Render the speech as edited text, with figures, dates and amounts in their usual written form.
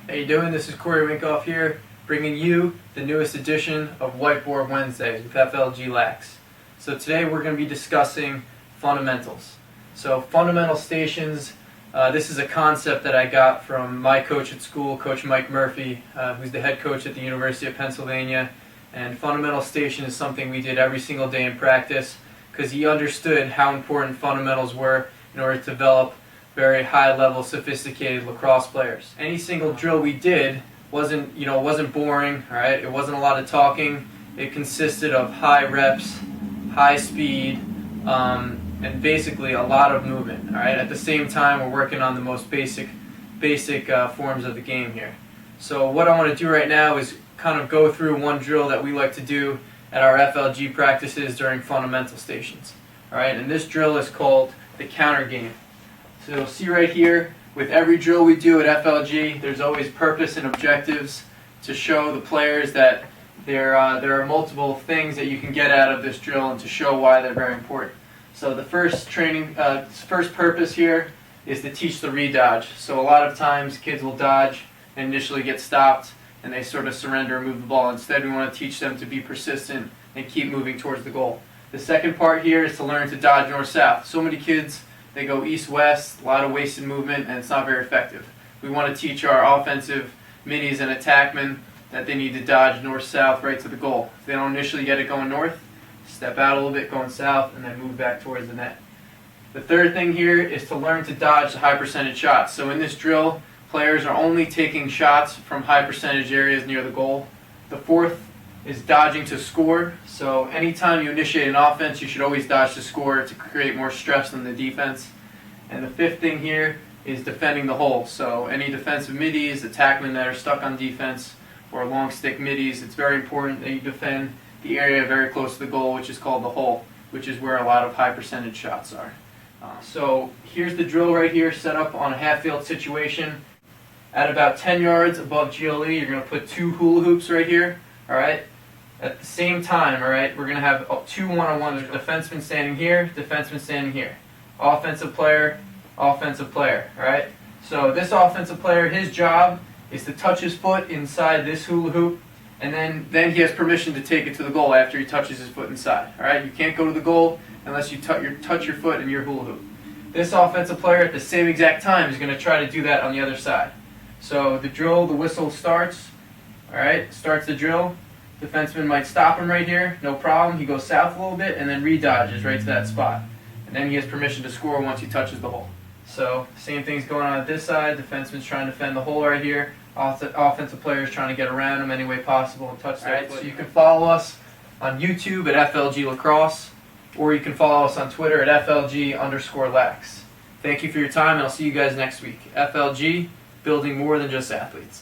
How you doing? This is Corey Winkoff here, bringing you the newest edition of WhiteBoard Wednesdays with FLG Lax. So today we're going to be discussing fundamentals. So fundamental stations, this is a concept that I got from my coach at school, Coach Mike Murphy, who's the head coach at the University of Pennsylvania. And fundamental station is something we did every single day in practice because he understood how important fundamentals were in order to develop very high-level, sophisticated lacrosse players. Any single drill we did wasn't boring. All right, it wasn't a lot of talking. It consisted of high reps, high speed, and basically a lot of movement. All right. At the same time, we're working on the most basic forms of the game here. So what I want to do right now is kind of go through one drill that we like to do at our FLG practices during fundamental stations. All right, and this drill is called the counter game. So you'll see right here, with every drill we do at FLG, there's always purpose and objectives to show the players that there are multiple things that you can get out of this drill and to show why they're very important. So the first purpose here is to teach the re-dodge. So a lot of times kids will dodge and initially get stopped and they sort of surrender and move the ball. Instead, we want to teach them to be persistent and keep moving towards the goal. The second part here is to learn to dodge north-south. So many kids, they go east-west, a lot of wasted movement, and it's not very effective. We want to teach our offensive middies and attackmen that they need to dodge north-south right to the goal. If they don't initially get it going north, step out a little bit going south, and then move back towards the net. The third thing here is to learn to dodge the high percentage shots. So in this drill, players are only taking shots from high percentage areas near the goal. The fourth is dodging to score. So anytime you initiate an offense, you should always dodge to score to create more stress on the defense. And the fifth thing here is defending the hole. So any defensive middies, attackmen that are stuck on defense, or long stick middies, it's very important that you defend the area very close to the goal, which is called the hole, which is where a lot of high percentage shots are. So here's the drill right here, set up on a half-field situation. At about 10 yards above GLE, you're going to put two hula hoops right here. All right. At the same time, all right, we're going to have two one-on-ones. Defenseman standing here, defenseman standing here. Offensive player, all right. So this offensive player, his job is to touch his foot inside this hula hoop, and then he has permission to take it to the goal after he touches his foot inside. All right, you can't go to the goal unless you touch your foot in your hula hoop. This offensive player at the same exact time is going to try to do that on the other side. So the drill, the whistle starts. All right, starts the drill. Defenseman might stop him right here, no problem. He goes south a little bit and then re-dodges right to that spot. And then he has permission to score once he touches the hole. So same thing's going on at this side. Defenseman's trying to defend the hole right here. Offensive player's trying to get around him any way possible and touch that. So you can follow us on YouTube at FLG Lacrosse, or you can follow us on Twitter at FLG_Lax. Thank you for your time, and I'll see you guys next week. FLG, building more than just athletes.